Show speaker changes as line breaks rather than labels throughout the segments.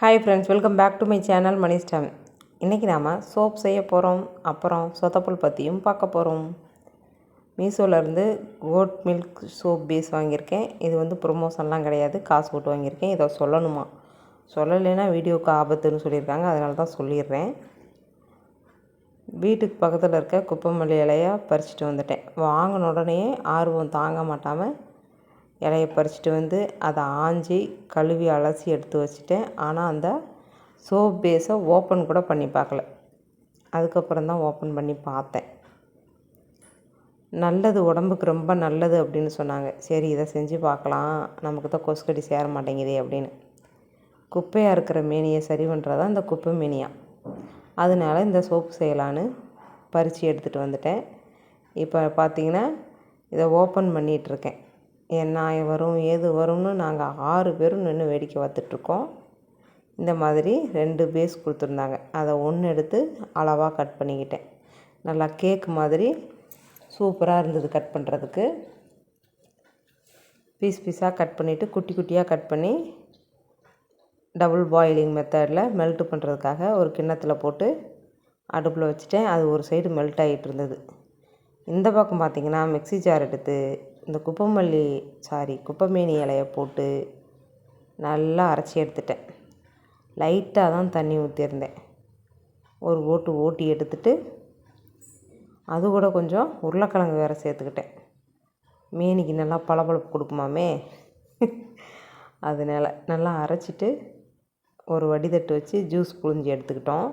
Hi friends, welcome back to my channel Mani's time. இன்றைக்கி நாம் soap செய்ய போகிறோம். அப்புறம் சொதப்பல் பற்றியும் பார்க்க போகிறோம். மீஷோலேருந்து கோட் மில்க் சோப் பேஸ் வாங்கியிருக்கேன். இது வந்து ப்ரொமோஷன்லாம் கிடையாது, காசு போட்டு வாங்கியிருக்கேன். இதை சொல்லணுமா, சொல்லலைன்னா வீடியோவுக்கு ஆபத்துன்னு சொல்லியிருக்காங்க, அதனால தான் சொல்லிடுறேன். வீட்டுக்கு பக்கத்தில் இருக்க குப்பைமல்லி இலையாக பறிச்சுட்டு வந்துட்டேன். வாங்கின உடனே ஆர்வம் தாங்க மாட்டாமல் இலையை பறிச்சுட்டு வந்து அதை ஆஞ்சி கழுவி அலசி எடுத்து வச்சுட்டேன். ஆனால் அந்த சோப் பேஸை ஓப்பன் கூட பண்ணி பார்க்கல. அதுக்கப்புறம் தான் ஓப்பன் பண்ணி பார்த்தேன். நல்லது, உடம்புக்கு ரொம்ப நல்லது அப்படின்னு சொன்னாங்க. சரி, இதை செஞ்சு பார்க்கலாம், நமக்கு தான் கொசுக்கடி சேர மாட்டேங்குதே அப்படின்னு. குப்பையாக இருக்கிற மேனியை சரி பண்ணுறதா இந்த குப்பை மேனியா. அதனால இந்த சோப்பு செய்யலான்னு பறித்து எடுத்துகிட்டு வந்துட்டேன். இப்போ பார்த்திங்கன்னா இதை ஓப்பன் பண்ணிகிட்ருக்கேன். என்ன வரும் ஏது வரும்னு நாங்கள் 6 பேரும் நின்று வேடிக்கை பார்த்துட்ருக்கோம். இந்த மாதிரி 2 பேஸ் கொடுத்துருந்தாங்க. அதை ஒன்று எடுத்து அளவாக கட் பண்ணிக்கிட்டேன். நல்லா கேக் மாதிரி சூப்பராக இருந்தது கட் பண்ணுறதுக்கு. பீஸாக கட் பண்ணிவிட்டு குட்டி குட்டியாக கட் பண்ணி டபுள் பாயிலிங் மெத்தடில் மெல்ட்டு பண்ணுறதுக்காக ஒரு கிண்ணத்தில் போட்டு அடுப்பில் வச்சுட்டேன். அது ஒரு சைடு மெல்ட் ஆகிட்டு இருந்தது. இந்த பக்கம் பார்த்திங்கன்னா மிக்ஸி ஜார் எடுத்து இந்த குப்பைமேனி இலையை போட்டு நல்லா அரைச்சி எடுத்துட்டேன். லைட்டாக தான் தண்ணி ஊற்றிருந்தேன். ஒரு ஓட்டி எடுத்துட்டு அது கூட கொஞ்சம் உருளைக்கிழங்கு வேறு சேர்த்துக்கிட்டேன். மேனிக்கு நல்லா பளபளப்பு கொடுக்குமாமே அதனால் நல்லா அரைச்சிட்டு ஒரு வடிதட்டு வச்சு ஜூஸ் புழிஞ்சி எடுத்துக்கிட்டோம்.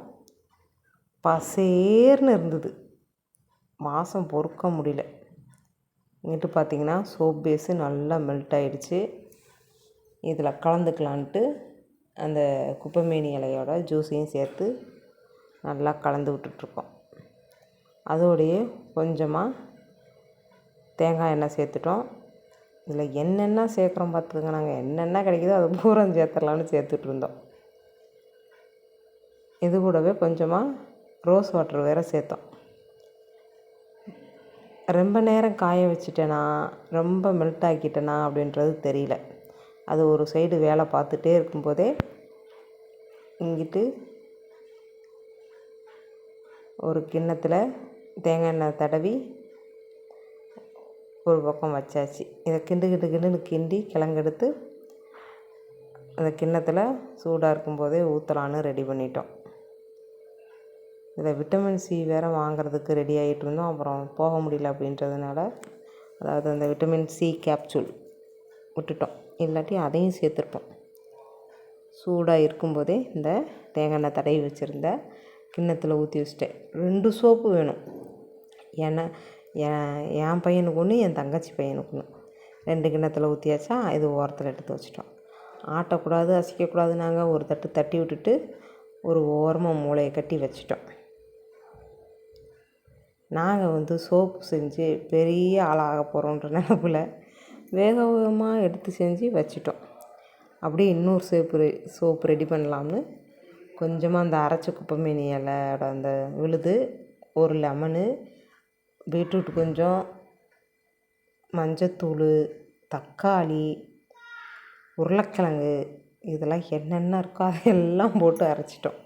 பசேர்னு இருந்தது, வாசம் பொறுக்க முடியல. இங்கிட்டு பார்த்திங்கன்னா சோப் பேஸு நல்லா மெல்ட் ஆகிடுச்சு. இதில் கலந்துக்கலான்ட்டு அந்த குப்பைமேனி இலையோட ஜூஸையும் சேர்த்து நல்லா கலந்து விட்டுட்ருக்கோம். அதோடையே கொஞ்சமாக தேங்காய் எண்ணெய் சேர்த்துட்டோம். இதில் என்னென்ன சேர்க்குறோம் பார்த்துக்கங்க. நாங்கள் என்னென்ன கிடைக்குதோ அது பூரா சேர்த்துடலான்னு சேர்த்துட்ருந்தோம். இது கூடவே கொஞ்சமாக ரோஸ் வாட்டர் வேறு சேர்த்தோம். ரொம்ப நேரம் காய வச்சுட்டேனா, ரொம்ப மெல்ட் ஆக்கிட்டேனா அப்படின்றது தெரியல. அது ஒரு சைடு வேலை பார்த்துட்டே இருக்கும்போதே இங்கிட்டு ஒரு கிண்ணத்தில் தேங்காய் எண்ணெய் தடவி ஒரு பக்கம் வச்சாச்சு. இதை கிண்டுன்னு கிண்டி கிழங்கெடுத்து அந்த கிண்ணத்தில் சூடாக இருக்கும்போதே ஊற்றலான்னு ரெடி பண்ணிட்டோம். இதில் விட்டமின் சி வேறு வாங்குறதுக்கு ரெடி ஆகிட்டு இருந்தோம். அப்புறம் போக முடியல அப்படின்றதுனால, அதாவது அந்த விட்டமின் சி கேப்சூல் விட்டுட்டோம். இல்லாட்டி அதையும் சேர்த்துருப்போம். சூடாக இருக்கும்போதே இந்த தேங்காய் எண்ணெய் தடவி வச்சுருந்த கிண்ணத்தில் ஊற்றி வச்சுட்டேன். 2 சோப்பு வேணும். ஏன்னா என் பையனுக்கு ஒன்று, என் தங்கச்சி பையனுக்கு ஒன்று. 2 கிண்ணத்தில் ஊற்றியாச்சா. இது ஓரத்தில் எடுத்து வச்சிட்டோம். ஆட்டக்கூடாது, அசைக்கக்கூடாது. நாங்கள் ஒரு தட்டு தட்டி விட்டுட்டு ஒரு ஓரமாக மூளையை கட்டி வச்சிட்டோம். நாங்கள் வந்து சோப்பு செஞ்சு பெரிய ஆளாக போகிறோன்ற நினைப்பில் வேகமாக எடுத்து செஞ்சு வச்சிட்டோம். அப்படியே இன்னொரு சோப்பு ரெடி பண்ணலாம்னு கொஞ்சமாக அந்த அரைச்ச குப்பைமேனி இலையோட அந்த விழுது, ஒரு லெமனு, பீட்ரூட் கொஞ்சம், மஞ்சத்தூள், தக்காளி, உருளைக்கிழங்கு, இதெல்லாம் என்னென்ன இருக்கோ அதையெல்லாம் போட்டு அரைச்சிட்டோம்.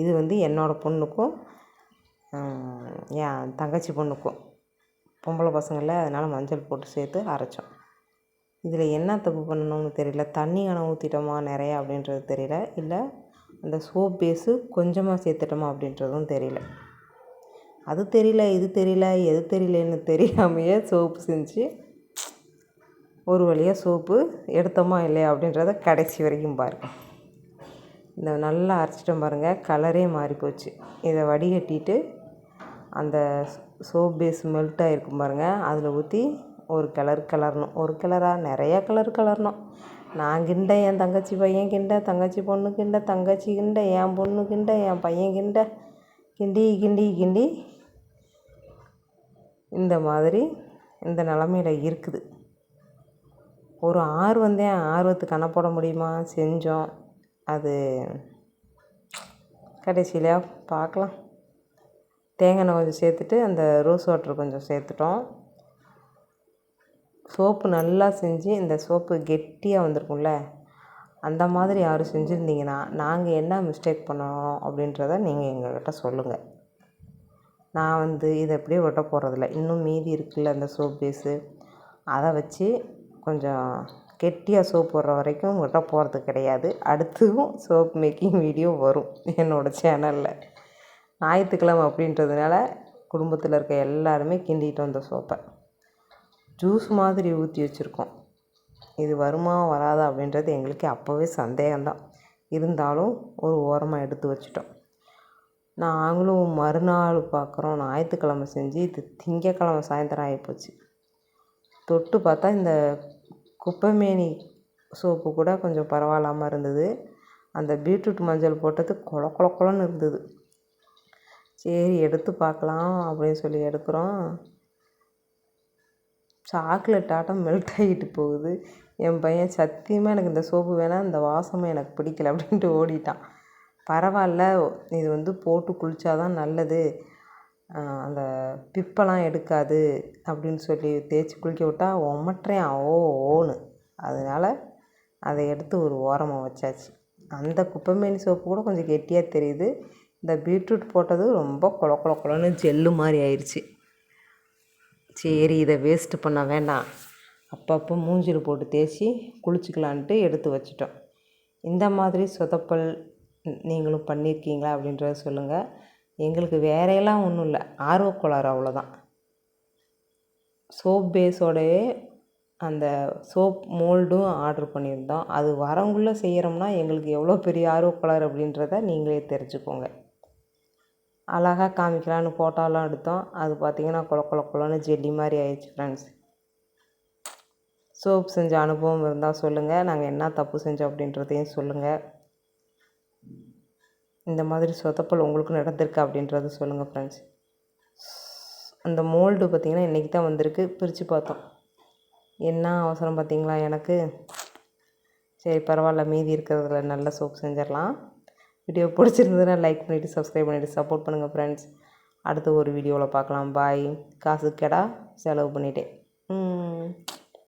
இது வந்து என்னோடய பொண்ணுக்கும் என் தங்கச்சி பொண்ணுக்கும், பொம்பளை பசங்களில், அதனால் மஞ்சள் போட்டு சேர்த்து அரைச்சோம். இதில் என்ன தப்பு பண்ணணும்னு தெரியல. தண்ணி ஊற்றிட்டோமா நிறையா அப்படின்றது தெரியல. இல்லை அந்த சோப் பேஸு கொஞ்சமாக சேர்த்துட்டோமா அப்படின்றதும் தெரியல. அது தெரியல, இது தெரியல, எது தெரியலன்னு தெரியாமையே சோப்பு செஞ்சு ஒரு வழியாக சோப்பு எடுத்தோமா இல்லையா அப்படின்றத கடைசி வரைக்கும் பாருங்கள். இந்த நல்லா அரைச்சிட்டோம் பாருங்கள், கலரே மாறி போச்சு. இதை வடிகட்டிட்டு அந்த சோப் பேஸ் மெல்ட் ஆகிருக்கும் பாருங்கள், அதில் ஊற்றி ஒரு கிளறணும். ஒரு கிளறாக நிறையா கிளறணும். நான் கிண்ட, என் தங்கச்சி பையன் கிண்ட, தங்கச்சி பொண்ணு கிண்ட, தங்கச்சி கிண்ட, என் பொண்ணு கிண்ட, என் பையன் கிண்ட, கிண்டி இந்த மாதிரி இந்த நிலமையில் இருக்குது. ஒரு ஆர்வத்துக்கு அணை போட முடியுமா, செஞ்சோம். அது கடைசியில் பார்க்கலாம். தேங்காய் எண்ணெய் கொஞ்சம் சேர்த்துட்டு அந்த ரோஸ் வாட்டர் கொஞ்சம் சேர்த்துட்டோம். சோப்பு நல்லா செஞ்சு இந்த சோப்பு கெட்டியாக வந்திருக்கும்ல, அந்த மாதிரி யாரும் செஞ்சுருந்தீங்கன்னா நாங்கள் என்ன மிஸ்டேக் பண்ணணும் அப்படின்றத நீங்கள் எங்கள்கிட்ட சொல்லுங்கள். நான் இதை அப்படியே ஒட்ட போகிறதில்ல. இன்னும் மீதி இருக்குல்ல அந்த சோப் பேஸு, அதை வச்சு கொஞ்சம் கெட்டியாக சோப் போடுற வரைக்கும் ஒட்ட போகிறது கிடையாது. அடுத்தும் சோப் மேக்கிங் வீடியோ வரும் என்னோடய சேனலில். ஞாயிற்றுக்கிழமை அப்படின்றதுனால குடும்பத்தில் இருக்க எல்லாருமே கிண்டிகிட்டு வந்த சோப்பை ஜூஸ் மாதிரி ஊற்றி வச்சுருக்கோம். இது வருமா வராதா அப்படின்றது எங்களுக்கு அப்போவே சந்தேகம்தான். இருந்தாலும் ஒரு ஓரமாக எடுத்து வச்சிட்டோம். நாங்களும் மறுநாள் பார்க்குறோம், ஞாயிற்றுக்கிழமை செஞ்சு இது திங்கக்கிழமை சாயந்தரம் ஆகிப்போச்சு. தொட்டு பார்த்தா இந்த குப்பைமேனி சோப்பு கூட கொஞ்சம் பரவாயில்லாமல் இருந்தது. அந்த பீட்ரூட் மஞ்சள் போட்டது கொல கொல கொலன்னு இருந்தது. சரி எடுத்து பார்க்கலாம் அப்படின்னு சொல்லி எடுக்கிறோம். சாக்லேட் ஆட்டம் மெல்ட் ஆகிட்டு போகுது. என் பையன் சத்தியமாக எனக்கு இந்த சோப்பு வேணாம், இந்த வாசமும் எனக்கு பிடிக்கல அப்படின்ட்டு ஓடிட்டான். பரவாயில்ல, இது போட்டு குளித்தா தான் நல்லது, அந்த பிப்பெல்லாம் எடுக்காது அப்படின்னு சொல்லி தேய்ச்சி குளிக்க விட்டா ஒமட்டுறேன் ஓன்னு. அதனால் அதை எடுத்து ஒரு ஓரமாக வச்சாச்சு. அந்த குப்பைமேனி சோப்பு கூட கொஞ்சம் கெட்டியாக தெரியுது. இந்த பீட்ரூட் போட்டது ரொம்ப கொல கொல கொலன்னு ஜெல்லு மாதிரி ஆயிடுச்சு. சரி, இதை வேஸ்ட்டு பண்ண வேண்டாம், அப்பப்போ மூஞ்சில் போட்டு தேய்ச்சி குளிச்சுக்கலான்ட்டு எடுத்து வச்சிட்டோம். இந்த மாதிரி சொதப்பல் நீங்களும் பண்ணியிருக்கீங்களா அப்படின்றத சொல்லுங்கள். எங்களுக்கு வேறையெல்லாம் ஒன்றும் இல்லை, ஆர்வக்கோளாறு அவ்வளோதான். சோப் பேஸோடையே அந்த சோப் மோல்டும் ஆர்டர் பண்ணியிருந்தோம். அது வரங்குள்ளே செய்கிறோம்னா எங்களுக்கு எவ்வளோ பெரிய ஆர்வக்கோளாறு அப்படின்றத நீங்களே தெரிஞ்சுக்கோங்க. அழகாக காமிக்கலான்னு ஃபோட்டோலாம் எடுத்தோம். அது பார்த்திங்கன்னா கொல கொல கொலன்னு ஜெல்லி மாதிரி ஆயிடுச்சு ஃப்ரெண்ட்ஸ். சோப் செஞ்ச அனுபவம் இருந்தால் சொல்லுங்கள். நாங்கள் என்ன தப்பு செஞ்சோம் அப்படின்றதையும் சொல்லுங்கள். இந்த மாதிரி சொதப்பல் உங்களுக்கு நடந்திருக்கா அப்படின்றத சொல்லுங்கள் ஃப்ரெண்ட்ஸ். அந்த மோல்டு பார்த்திங்கன்னா இன்றைக்கி தான் வந்திருக்கு. பிரித்து பார்த்தோம். என்ன அவசரம் பார்த்திங்களா எனக்கு. சரி பரவாயில்ல, மீதி இருக்கிறதுல நல்ல சோப் செஞ்சிடலாம். வீடியோ பிடிச்சிருந்ததுன்னா லைக் பண்ணிவிட்டு சப்ஸ்கிரைப் பண்ணிவிட்டு சப்போர்ட் பண்ணுங்கள் ஃப்ரெண்ட்ஸ். அடுத்த ஒரு வீடியோவில் பார்க்கலாம். பாய். காசு கெடா செலவு பண்ணிட்டேன்.